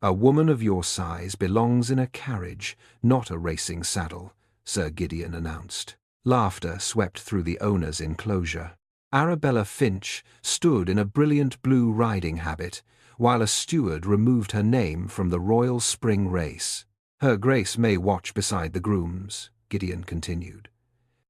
"A woman of your size belongs in a carriage, not a racing saddle," Sir Gideon announced. Laughter swept through the owner's enclosure. Arabella Finch stood in a brilliant blue riding habit, while a steward removed her name from the Royal Spring Race. "Her Grace may watch beside the grooms," Gideon continued.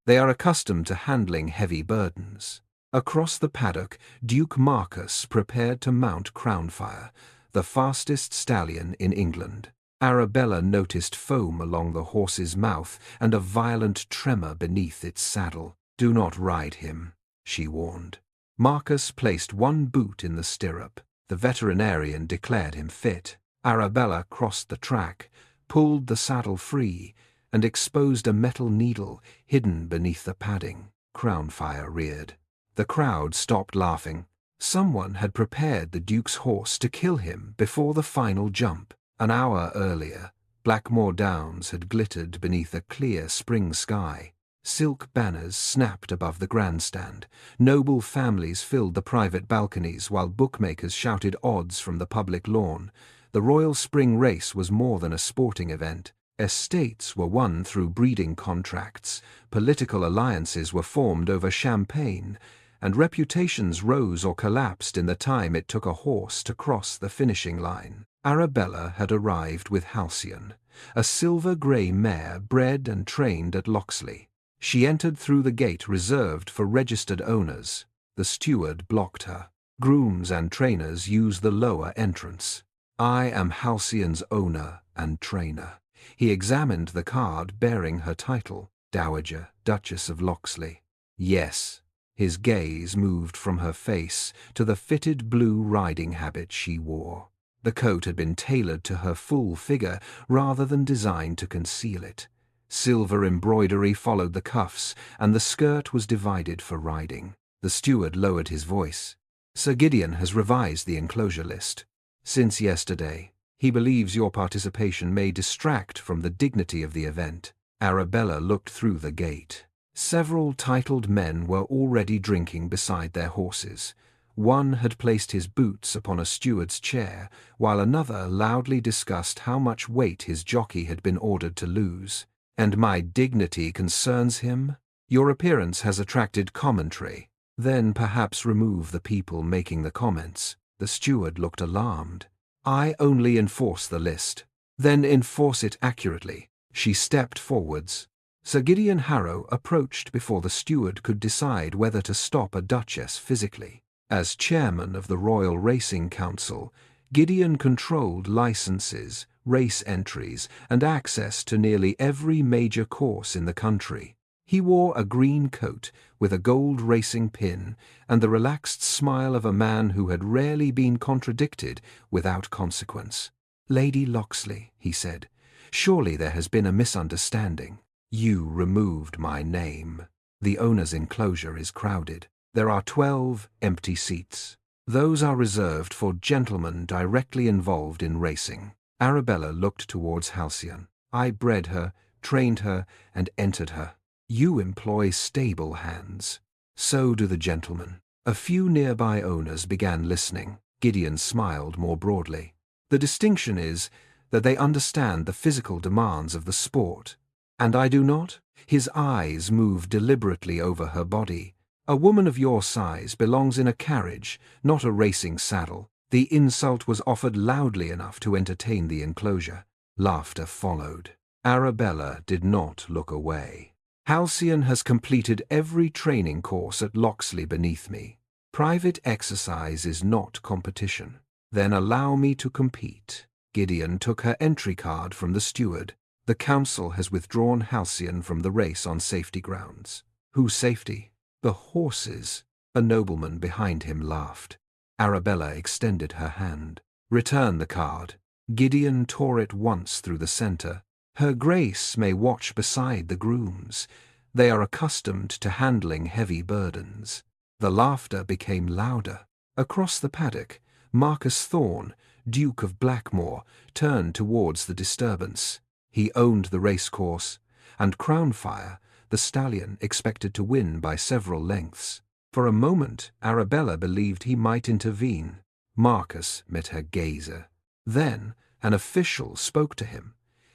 "They are accustomed to handling heavy burdens." Across the paddock, Duke Marcus prepared to mount Crownfire, the fastest stallion in England. Arabella noticed foam along the horse's mouth and a violent tremor beneath its saddle. "Do not ride him," she warned. Marcus placed one boot in the stirrup. The veterinarian declared him fit. Arabella crossed the track, pulled the saddle free, and exposed a metal needle hidden beneath the padding. Crownfire reared. The crowd stopped laughing. Someone had prepared the Duke's horse to kill him before the final jump. An hour earlier, Blackmore Downs had glittered beneath a clear spring sky. Silk banners snapped above the grandstand. Noble families filled the private balconies while bookmakers shouted odds from the public lawn. The Royal Spring Race was more than a sporting event. Estates were won through breeding contracts, political alliances were formed over champagne, and reputations rose or collapsed in the time it took a horse to cross the finishing line. Arabella had arrived with Halcyon, a silver-grey mare bred and trained at Locksley. She entered through the gate reserved for registered owners. The steward blocked her. Grooms and trainers used the lower entrance. "I am Halcyon's owner and trainer." He examined the card bearing her title, Dowager Duchess of Locksley. "Yes." His gaze moved from her face to the fitted blue riding habit she wore. The coat had been tailored to her full figure rather than designed to conceal it. Silver embroidery followed the cuffs, and the skirt was divided for riding. The steward lowered his voice. "Sir Gideon has revised the enclosure list. Since yesterday, he believes your participation may distract from the dignity of the event." Arabella looked through the gate. Several titled men were already drinking beside their horses. One had placed his boots upon a steward's chair, while another loudly discussed how much weight his jockey had been ordered to lose. "And my dignity concerns him? Your appearance has attracted commentary. Then perhaps remove the people making the comments." The steward looked alarmed. "I only enforce the list." "Then enforce it accurately." She stepped forwards. Sir Gideon Harrow approached before the steward could decide whether to stop a duchess physically. As chairman of the Royal Racing Council, Gideon controlled licenses, race entries, and access to nearly every major course in the country. He wore a green coat with a gold racing pin and the relaxed smile of a man who had rarely been contradicted without consequence. "Lady Locksley," he said, "surely there has been a misunderstanding. You removed my name. The owner's enclosure is crowded. There are 12 empty seats. Those are reserved for gentlemen directly involved in racing." Arabella looked towards Halcyon. "I bred her, trained her, and entered her. You employ stable hands. So do the gentlemen." A few nearby owners began listening. Gideon smiled more broadly. "The distinction is that they understand the physical demands of the sport. And I do not?" His eyes moved deliberately over her body. "A woman of your size belongs in a carriage, not a racing saddle." The insult was offered loudly enough to entertain the enclosure. Laughter followed. Arabella did not look away. "Halcyon has completed every training course at Locksley beneath me. Private exercise is not competition." "Then allow me to compete." Gideon took her entry card from the steward. "The council has withdrawn Halcyon from the race on safety grounds." "Whose safety?" "The horses." A nobleman behind him laughed. Arabella extended her hand. "Return the card." Gideon tore it once through the center. "Her Grace may watch beside the grooms. They are accustomed to handling heavy burdens." The laughter became louder. Across the paddock, Marcus Thorne, Duke of Blackmore, turned towards the disturbance. He owned the racecourse, and Crownfire, the stallion expected to win by several lengths. For a moment, Arabella believed he might intervene. Marcus met her gazer. Then, An official spoke to him,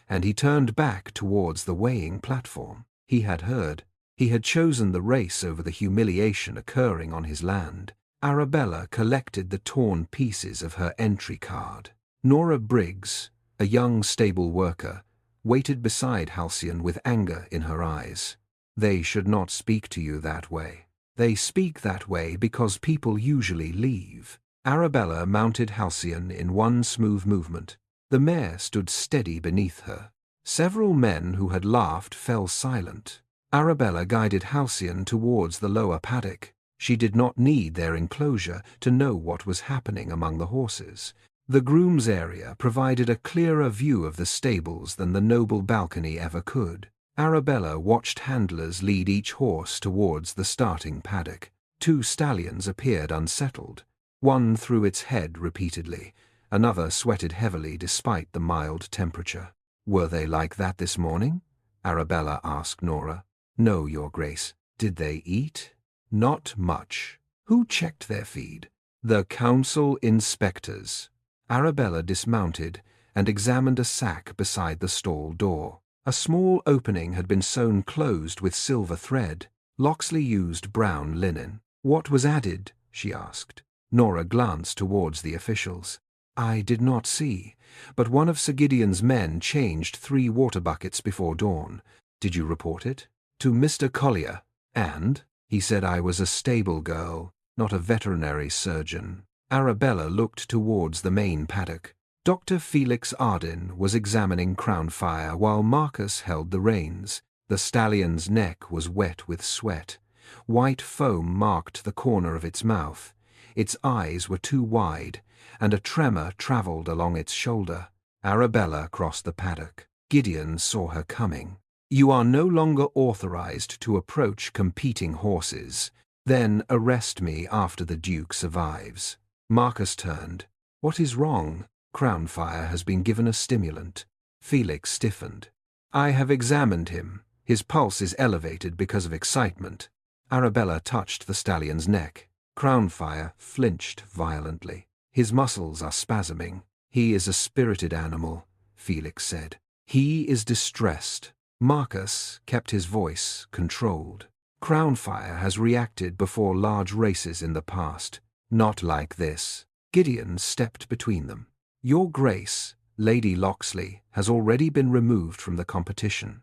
and he turned back towards the weighing platform. He had heard. He had chosen the race over the humiliation occurring on his land. Arabella collected the torn pieces of her entry card. Nora Briggs, a young stable worker, waited beside Halcyon with anger in her eyes. They should not speak to you that way. They speak that way because people usually leave. Arabella mounted Halcyon in one smooth movement. The mare stood steady beneath her. Several men who had laughed fell silent. Arabella guided Halcyon towards the lower paddock. She did not need their enclosure to know what was happening among the horses. The groom's area provided a clearer view of the stables than the noble balcony ever could. Arabella watched handlers lead each horse towards the starting paddock. 2 stallions appeared unsettled. One threw its head repeatedly. Another sweated heavily despite the mild temperature. "Were they like that this morning?" Arabella asked Nora. "No, Your Grace." "Did they eat?" "Not much." "Who checked their feed?" "The council inspectors." Arabella dismounted and examined a sack beside the stall door. A small opening had been sewn closed with silver thread. Locksley used brown linen. "What was added?" she asked. Nora glanced towards the officials. "I did not see, but one of Sir Gideon's men changed 3 water buckets before dawn. Did you report it?" "To Mr. Collier." "And?" "He said I was a stable girl, not a veterinary surgeon." Arabella looked towards the main paddock. Dr. Felix Arden was examining Crownfire while Marcus held the reins. The stallion's neck was wet with sweat. White foam marked the corner of its mouth. Its eyes were too wide, and a tremor travelled along its shoulder. Arabella crossed the paddock. Gideon saw her coming. "You are no longer authorized to approach competing horses. Then arrest me after the Duke survives." Marcus turned. "What is wrong?" "Crownfire has been given a stimulant." Felix stiffened. "I have examined him. His pulse is elevated because of excitement." Arabella touched the stallion's neck. Crownfire flinched violently. "His muscles are spasming." "He is a spirited animal," Felix said. "He is distressed." Marcus kept his voice controlled. "Crownfire has reacted before large races in the past. Not like this." Gideon stepped between them. "Your Grace, Lady Locksley, has already been removed from the competition.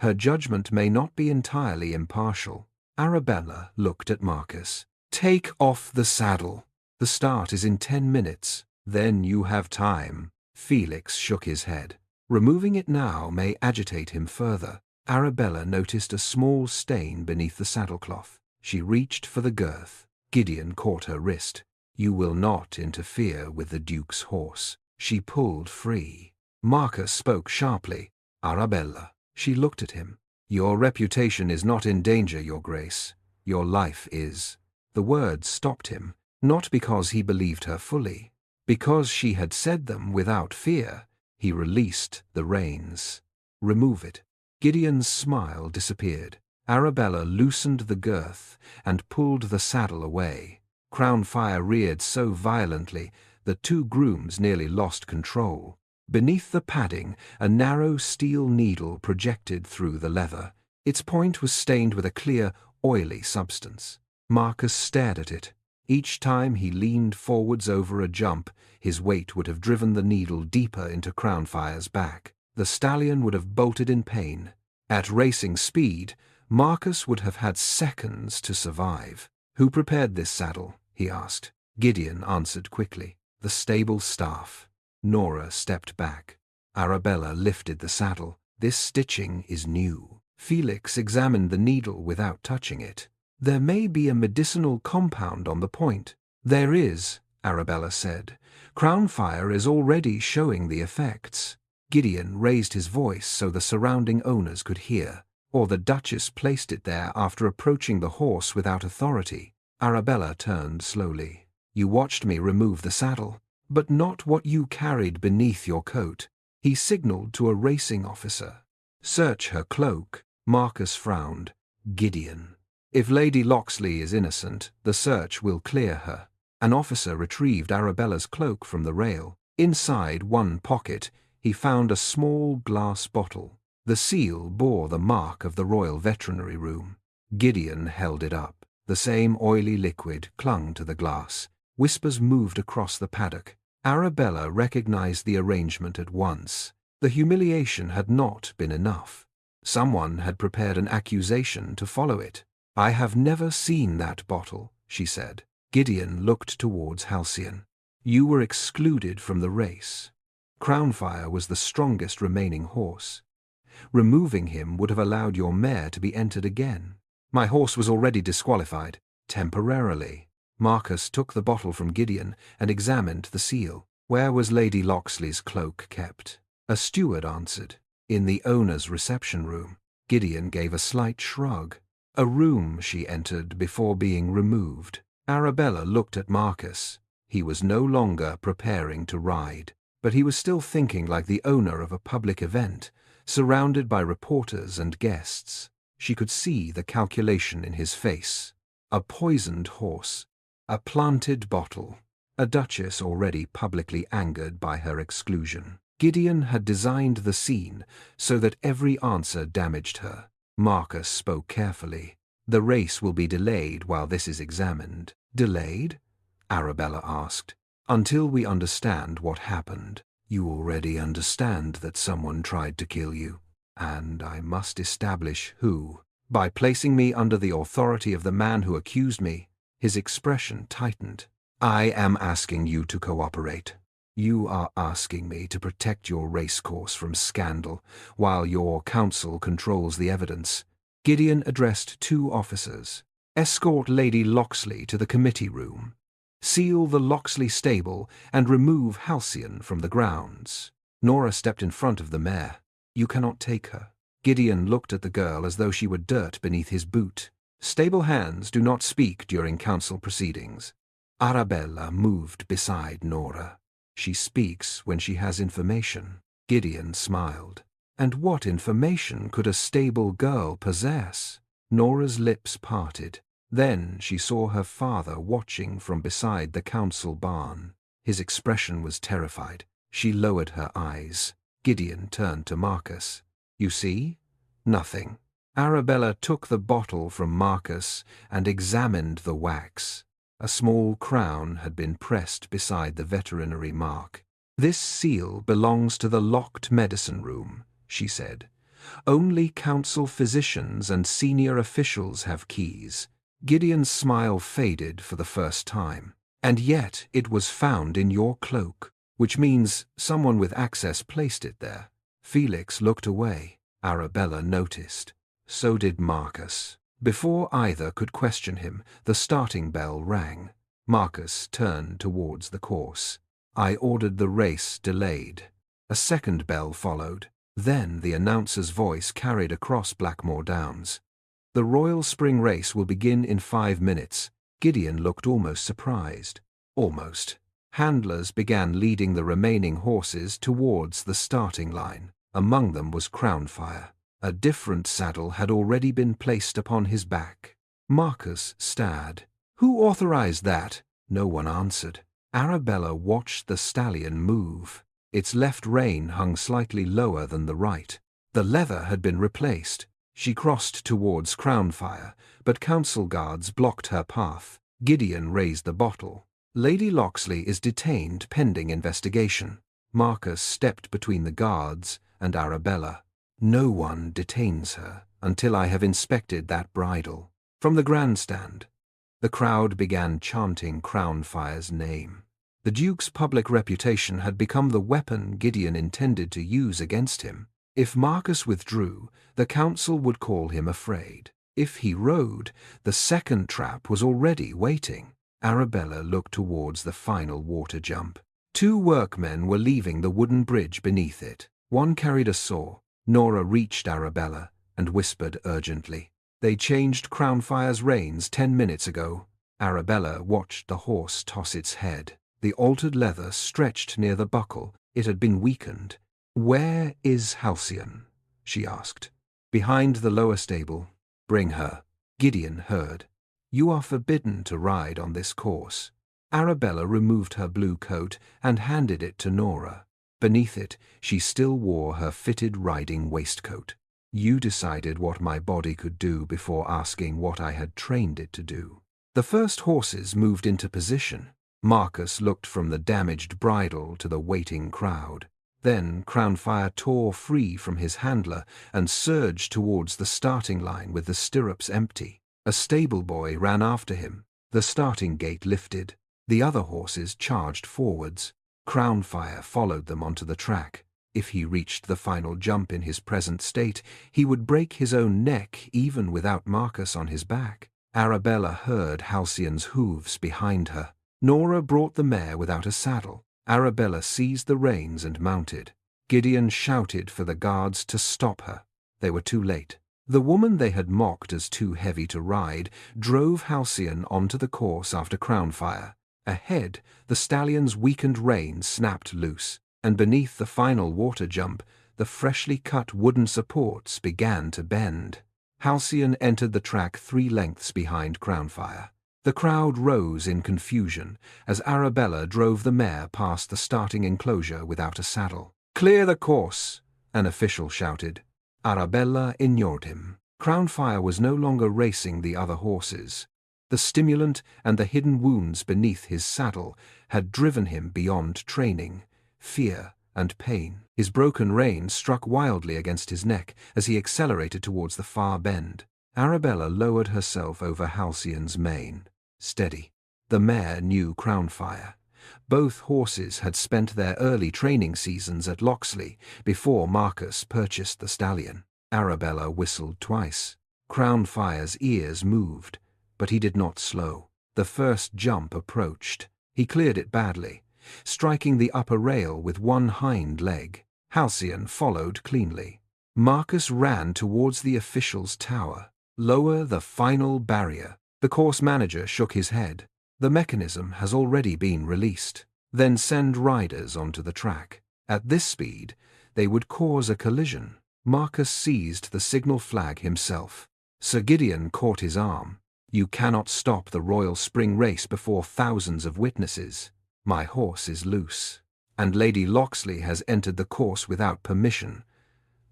Her judgment may not be entirely impartial." Arabella looked at Marcus. "Take off the saddle. The start is in 10 minutes. Then you have time." Felix shook his head. "Removing it now may agitate him further." Arabella noticed a small stain beneath the saddlecloth. She reached for the girth. Gideon caught her wrist. "You will not interfere with the Duke's horse." She pulled free. Marcus spoke sharply. "Arabella." She looked at him. "Your reputation is not in danger, Your Grace. Your life is." The words stopped him, not because he believed her fully. Because she had said them without fear, he released the reins. "Remove it." Gideon's smile disappeared. Arabella loosened the girth and pulled the saddle away. Crownfire reared so violently that 2 grooms nearly lost control. Beneath the padding, a narrow steel needle projected through the leather. Its point was stained with a clear, oily substance. Marcus stared at it. Each time he leaned forwards over a jump, his weight would have driven the needle deeper into Crownfire's back. The stallion would have bolted in pain. At racing speed, Marcus would have had seconds to survive. "Who prepared this saddle?" he asked. Gideon answered quickly. "The stable staff." Nora stepped back. Arabella lifted the saddle. "This stitching is new." Felix examined the needle without touching it. "There may be a medicinal compound on the point." "There is," Arabella said. "Crownfire is already showing the effects." Gideon raised his voice so the surrounding owners could hear. "Or the Duchess placed it there after approaching the horse without authority." Arabella turned slowly. "You watched me remove the saddle, but not what you carried beneath your coat." He signaled to a racing officer. "Search her cloak." Marcus frowned. "Gideon. If Lady Locksley is innocent, the search will clear her." An officer retrieved Arabella's cloak from the rail. Inside one pocket, he found a small glass bottle. The seal bore the mark of the Royal Veterinary Room. Gideon held it up. The same oily liquid clung to the glass. Whispers moved across the paddock. Arabella recognized the arrangement at once. The humiliation had not been enough. Someone had prepared an accusation to follow it. "I have never seen that bottle," she said. Gideon looked towards Halcyon. "You were excluded from the race. Crownfire was the strongest remaining horse. Removing him would have allowed your mare to be entered again. My horse was already disqualified, temporarily." Marcus took the bottle from Gideon and examined the seal. "Where was Lady Locksley's cloak kept?" A steward answered. "In the owner's reception room." Gideon gave a slight shrug. "A room she entered before being removed." Arabella looked at Marcus. He was no longer preparing to ride, but he was still thinking like the owner of a public event, surrounded by reporters and guests. She could see the calculation in his face. A poisoned horse, a planted bottle, a duchess already publicly angered by her exclusion. Gideon had designed the scene so that every answer damaged her. Marcus spoke carefully. "The race will be delayed while this is examined." "Delayed?" Arabella asked. "Until we understand what happened." "You already understand that someone tried to kill you, and I must establish who." "By placing me under the authority of the man who accused me." His expression tightened. "I am asking you to cooperate. You are asking me to protect your racecourse from scandal, while your council controls the evidence." Gideon addressed two officers. "Escort Lady Locksley to the committee room. Seal the Locksley stable and remove Halcyon from the grounds." Nora stepped in front of the mare. "You cannot take her." Gideon looked at the girl as though she were dirt beneath his boot. "Stable hands do not speak during council proceedings." Arabella moved beside Nora. "She speaks when she has information." Gideon smiled. "And what information could a stable girl possess?" Nora's lips parted. Then she saw her father watching from beside the council barn. His expression was terrified. She lowered her eyes. Gideon turned to Marcus. "You see? Nothing." Arabella took the bottle from Marcus and examined the wax. A small crown had been pressed beside the veterinary mark. "This seal belongs to the locked medicine room," she said. "Only council physicians and senior officials have keys." Gideon's smile faded for the first time. "And yet it was found in your cloak, which means someone with access placed it there." Felix looked away. Arabella noticed. So did Marcus. Before either could question him, the starting bell rang. Marcus turned towards the course. "I ordered the race delayed." A second bell followed. Then the announcer's voice carried across Blackmore Downs. "The Royal Spring Race will begin in 5 minutes." Gideon looked almost surprised. Almost. Handlers began leading the remaining horses towards the starting line. Among them was Crownfire. A different saddle had already been placed upon his back. Marcus stared. "Who authorized that?" No one answered. Arabella watched the stallion move. Its left rein hung slightly lower than the right. The leather had been replaced. She crossed towards Crownfire, but council guards blocked her path. Gideon raised the bottle. "Lady Locksley is detained pending investigation." Marcus stepped between the guards and Arabella. "No one detains her until I have inspected that bridle." From the grandstand, the crowd began chanting Crownfire's name. The Duke's public reputation had become the weapon Gideon intended to use against him. If Marcus withdrew, the council would call him afraid. If he rode, the second trap was already waiting. Arabella looked towards the final water jump. 2 workmen were leaving the wooden bridge beneath it. One carried a saw. Nora reached Arabella and whispered urgently. "They changed Crownfire's reins 10 minutes ago." Arabella watched the horse toss its head. The altered leather stretched near the buckle. It had been weakened. "Where is Halcyon?" she asked. "Behind the lower stable." "Bring her." Gideon heard. "You are forbidden to ride on this course." Arabella removed her blue coat and handed it to Nora. Beneath it, she still wore her fitted riding waistcoat. You decided what my body could do before asking what I had trained it to do. The first horses moved into position. Marcus looked from the damaged bridle to the waiting crowd. Then Crownfire tore free from his handler and surged towards the starting line with the stirrups empty. A stable boy ran after him. The starting gate lifted. The other horses charged forwards. Crownfire followed them onto the track. If he reached the final jump in his present state, he would break his own neck even without Marcus on his back. Arabella heard Halcyon's hooves behind her. Nora brought the mare without a saddle. Arabella seized the reins and mounted. Gideon shouted for the guards to stop her. They were too late. The woman they had mocked as too heavy to ride drove Halcyon onto the course after Crownfire. Ahead, the stallion's weakened reins snapped loose, and beneath the final water jump, the freshly cut wooden supports began to bend. Halcyon entered the track 3 lengths behind Crownfire. The crowd rose in confusion as Arabella drove the mare past the starting enclosure without a saddle. "Clear the course," an official shouted. Arabella ignored him. Crownfire was no longer racing the other horses. The stimulant and the hidden wounds beneath his saddle had driven him beyond training, fear, and pain. His broken reins struck wildly against his neck as he accelerated towards the far bend. Arabella lowered herself over Halcyon's mane. Steady. The mare knew Crownfire. Both horses had spent their early training seasons at Locksley before Marcus purchased the stallion. Arabella whistled twice. Crownfire's ears moved, but he did not slow. The first jump approached. He cleared it badly, striking the upper rail with one hind leg. Halcyon followed cleanly. Marcus ran towards the official's tower. Lower the final barrier. The course manager shook his head. The mechanism has already been released. Then send riders onto the track. At this speed, they would cause a collision. Marcus seized the signal flag himself. Sir Gideon caught his arm. "You cannot stop the Royal Spring Race before thousands of witnesses. My horse is loose, and Lady Locksley has entered the course without permission.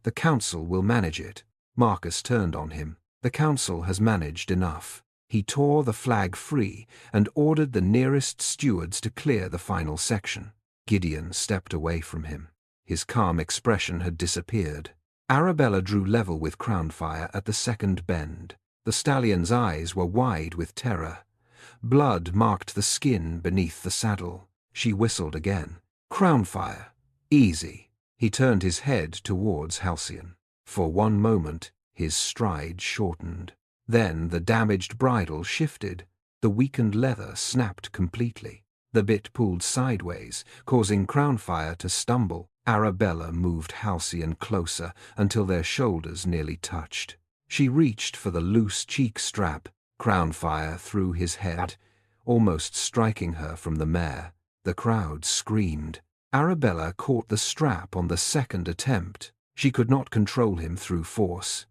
The council will manage it." Marcus turned on him. "The council has managed enough." He tore the flag free and ordered the nearest stewards to clear the final section. Gideon stepped away from him. His calm expression had disappeared. Arabella drew level with Crownfire at the second bend. The stallion's eyes were wide with terror. Blood marked the skin beneath the saddle. She whistled again. "Crownfire, easy." He turned his head towards Halcyon. For one moment, his stride shortened. Then the damaged bridle shifted. The weakened leather snapped completely. The bit pulled sideways, causing Crownfire to stumble. Arabella moved Halcyon closer until their shoulders nearly touched. She reached for the loose cheek strap. Crownfire threw his head, almost striking her from the mare. The crowd screamed. Arabella caught the strap on the second attempt. She could not control him through force.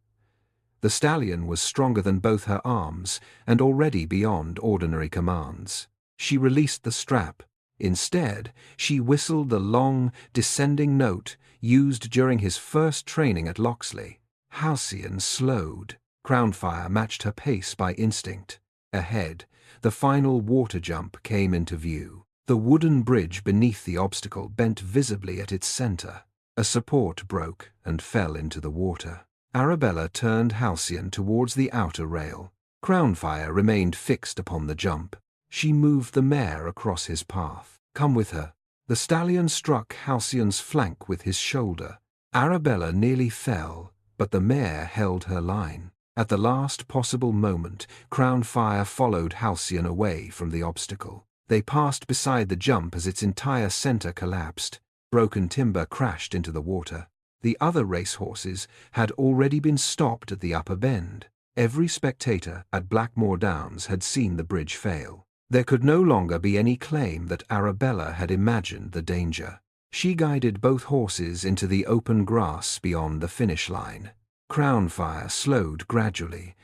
The stallion was stronger than both her arms and already beyond ordinary commands. She released the strap. Instead, she whistled the long, descending note used during his first training at Locksley. Halcyon slowed. Crownfire matched her pace by instinct. Ahead, the final water jump came into view. The wooden bridge beneath the obstacle bent visibly at its center. A support broke and fell into the water. Arabella turned Halcyon towards the outer rail. Crownfire remained fixed upon the jump. She moved the mare across his path. "Come with her." The stallion struck Halcyon's flank with his shoulder. Arabella nearly fell, but the mare held her line. At the last possible moment, Crownfire followed Halcyon away from the obstacle. They passed beside the jump as its entire center collapsed. Broken timber crashed into the water. The other racehorses had already been stopped at the upper bend. Every spectator at Blackmoor Downs had seen the bridge fail. There could no longer be any claim that Arabella had imagined the danger. She guided both horses into the open grass beyond the finish line. Crownfire slowed gradually,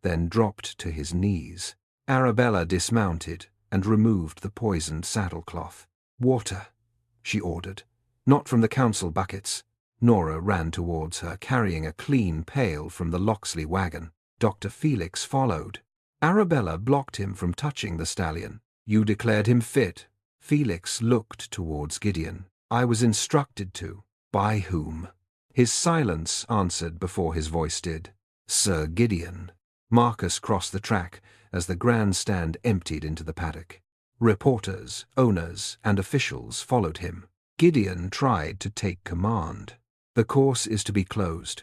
then dropped to his knees. Arabella dismounted and removed the poisoned saddlecloth. "Water," she ordered. "Not from the council buckets." Nora ran towards her, carrying a clean pail from the Locksley wagon. Dr. Felix followed. Arabella blocked him from touching the stallion. "You declared him fit." Felix looked towards Gideon. "I was instructed to." "By whom?" His silence answered before his voice did. "Sir Gideon." Marcus crossed the track as the grandstand emptied into the paddock. Reporters, owners, and officials followed him. Gideon tried to take command. "The course is to be closed.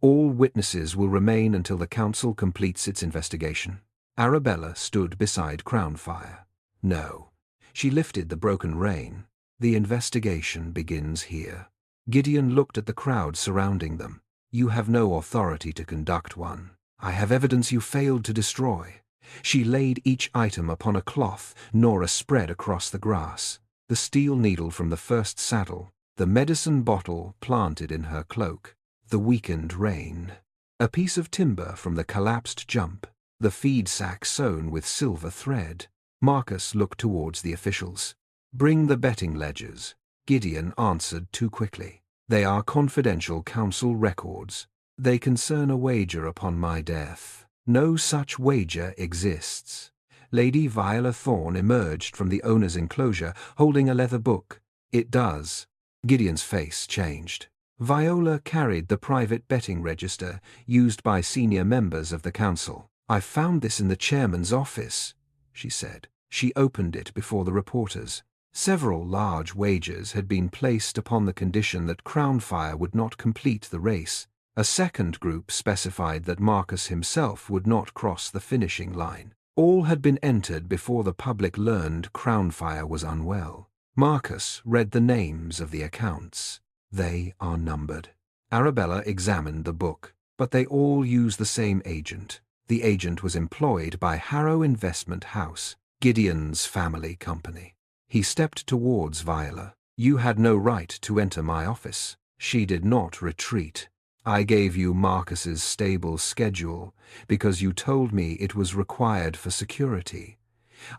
All witnesses will remain until the council completes its investigation." Arabella stood beside Crownfire. "No." She lifted the broken rein. "The investigation begins here." Gideon looked at the crowd surrounding them. "You have no authority to conduct one. I have evidence you failed to destroy." She laid each item upon a cloth Nora spread across the grass. The steel needle from the first saddle, the medicine bottle planted in her cloak, the weakened rein, a piece of timber from the collapsed jump, the feed sack sewn with silver thread. Marcus looked towards the officials. "Bring the betting ledgers." Gideon answered too quickly. "They are confidential council records. They concern a wager upon my death." "No such wager exists." Lady Viola Thorne emerged from the owner's enclosure, holding a leather book. "It does." Gideon's face changed. Viola carried the private betting register used by senior members of the council. "I found this in the chairman's office," she said. She opened it before the reporters. Several large wagers had been placed upon the condition that Crownfire would not complete the race. A second group specified that Marcus himself would not cross the finishing line. All had been entered before the public learned Crownfire was unwell. Marcus read the names of the accounts. "They are numbered." Arabella examined the book, but they all use the same agent. The agent was employed by Harrow Investment House, Gideon's family company. He stepped towards Viola. "You had no right to enter my office." She did not retreat. "I gave you Marcus's stable schedule because you told me it was required for security.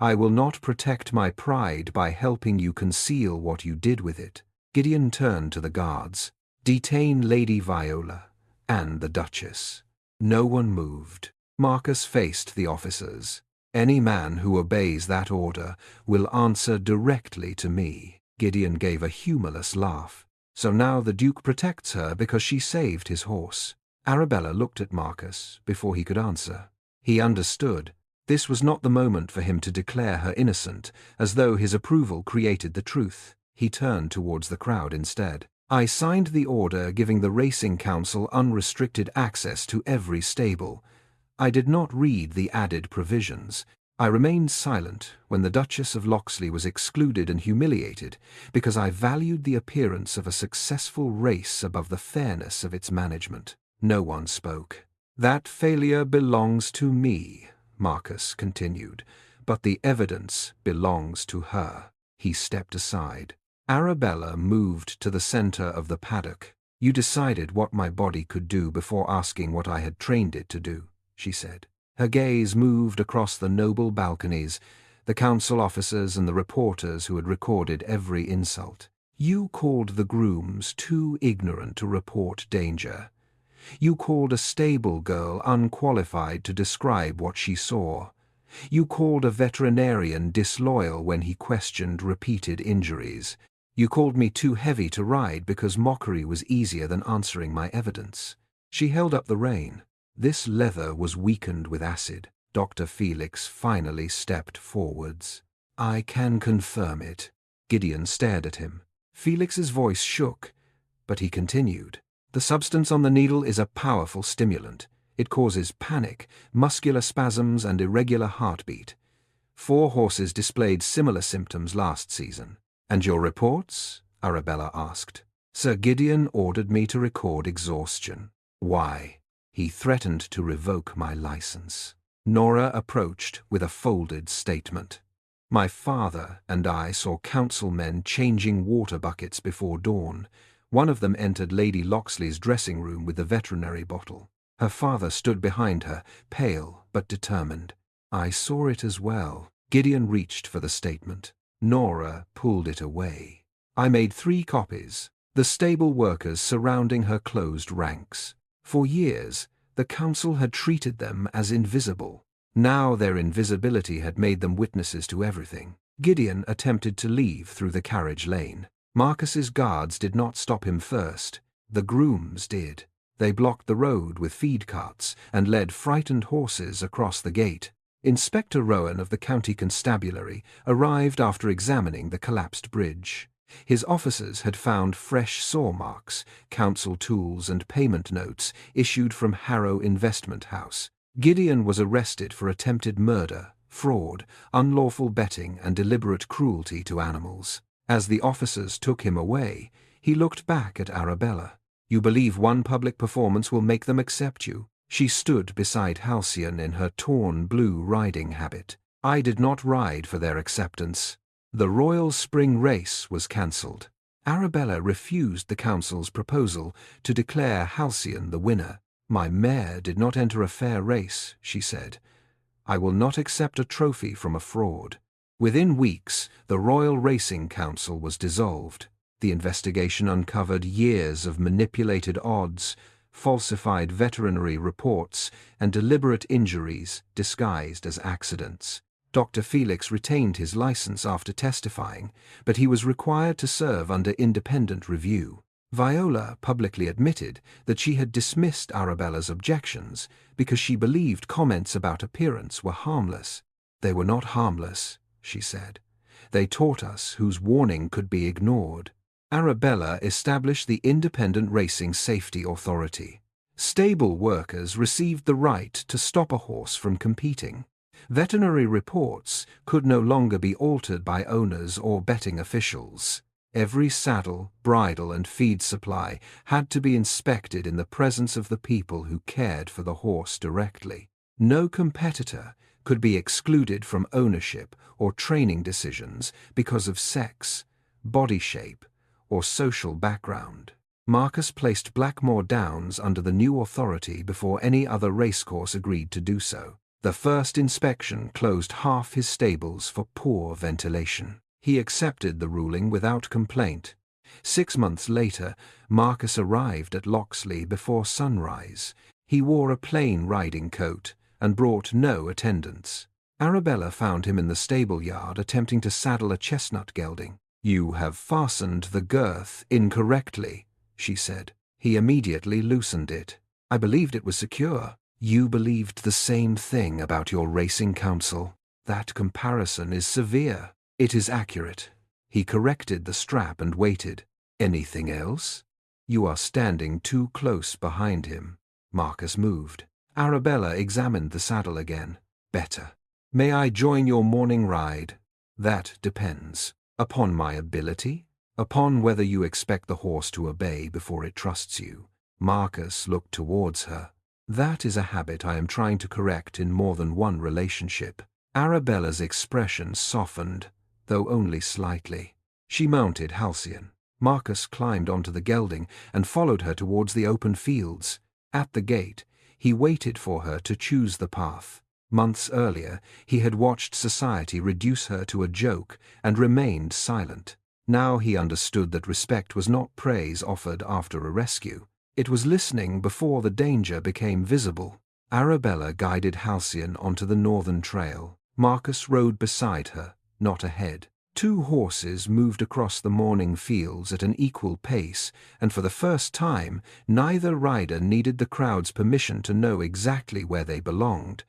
I will not protect my pride by helping you conceal what you did with it." Gideon turned to the guards. "Detain Lady Viola and the Duchess." No one moved. Marcus faced the officers. "Any man who obeys that order will answer directly to me." Gideon gave a humorless laugh. "So now the Duke protects her because she saved his horse." Arabella looked at Marcus before he could answer. He understood. This was not the moment for him to declare her innocent, as though his approval created the truth. He turned towards the crowd instead. "I signed the order giving the Racing Council unrestricted access to every stable. I did not read the added provisions. I remained silent when the Duchess of Locksley was excluded and humiliated because I valued the appearance of a successful race above the fairness of its management." No one spoke. "That failure belongs to me," Marcus continued, "but the evidence belongs to her." He stepped aside. Arabella moved to the center of the paddock. "You decided what my body could do before asking what I had trained it to do," she said. Her gaze moved across the noble balconies, the council officers and the reporters who had recorded every insult. "You called the grooms too ignorant to report danger. You called a stable girl unqualified to describe what she saw. You called a veterinarian disloyal when he questioned repeated injuries. You called me too heavy to ride because mockery was easier than answering my evidence." She held up the rein. "This leather was weakened with acid." Dr. Felix finally stepped forwards. "I can confirm it." Gideon stared at him. Felix's voice shook, but he continued. "The substance on the needle is a powerful stimulant. It causes panic, muscular spasms, and irregular heartbeat. 4 horses displayed similar symptoms last season." "And your reports?" Arabella asked. "Sir Gideon ordered me to record exhaustion." "Why?" "He threatened to revoke my license." Nora approached with a folded statement. "My father and I saw councilmen changing water buckets before dawn. One of them entered Lady Locksley's dressing room with the veterinary bottle. Her father stood behind her, pale but determined. I saw it as well." Gideon reached for the statement. Nora pulled it away. I made 3 copies. The stable workers surrounding her closed ranks. For years, the council had treated them as invisible. Now their invisibility had made them witnesses to everything. Gideon attempted to leave through the carriage lane. Marcus's guards did not stop him first. The grooms did. They blocked the road with feed carts and led frightened horses across the gate. Inspector Rowan of the County Constabulary arrived after examining the collapsed bridge. His officers had found fresh saw marks, council tools and payment notes issued from Harrow Investment House. Gideon was arrested for attempted murder, fraud, unlawful betting and deliberate cruelty to animals. As the officers took him away, he looked back at Arabella. You believe one public performance will make them accept you? She stood beside Halcyon in her torn blue riding habit. I did not ride for their acceptance. The Royal Spring Race was cancelled. Arabella refused the council's proposal to declare Halcyon the winner. My mare did not enter a fair race, she said. I will not accept a trophy from a fraud. Within weeks, the Royal Racing Council was dissolved. The investigation uncovered years of manipulated odds, falsified veterinary reports, and deliberate injuries disguised as accidents. Dr. Felix retained his license after testifying, but he was required to serve under independent review. Viola publicly admitted that she had dismissed Arabella's objections because she believed comments about appearance were harmless. They were not harmless, she said. They taught us whose warning could be ignored. Arabella established the Independent Racing Safety Authority. Stable workers received the right to stop a horse from competing. Veterinary reports could no longer be altered by owners or betting officials. Every saddle, bridle, and feed supply had to be inspected in the presence of the people who cared for the horse directly. No competitor could be excluded from ownership or training decisions because of sex, body shape, or social background. Marcus placed Blackmore Downs under the new authority before any other racecourse agreed to do so. The first inspection closed half his stables for poor ventilation. He accepted the ruling without complaint. 6 months later, Marcus arrived at Loxley before sunrise. He wore a plain riding coat and brought no attendants. Arabella found him in the stable yard attempting to saddle a chestnut gelding. You have fastened the girth incorrectly, she said. He immediately loosened it. I believed it was secure. You believed the same thing about your racing council. That comparison is severe. It is accurate. He corrected the strap and waited. Anything else? You are standing too close behind him. Marcus moved. Arabella examined the saddle again. Better. May I join your morning ride? That depends. Upon my ability? Upon whether you expect the horse to obey before it trusts you. Marcus looked towards her. That is a habit I am trying to correct in more than one relationship. Arabella's expression softened, though only slightly. She mounted Halcyon. Marcus climbed onto the gelding and followed her towards the open fields. At the gate, he waited for her to choose the path. Months earlier, he had watched society reduce her to a joke and remained silent. Now he understood that respect was not praise offered after a rescue. It was listening before the danger became visible. Arabella guided Halcyon onto the northern trail. Marcus rode beside her, not ahead. 2 horses moved across the morning fields at an equal pace, and for the first time, neither rider needed the crowd's permission to know exactly where they belonged.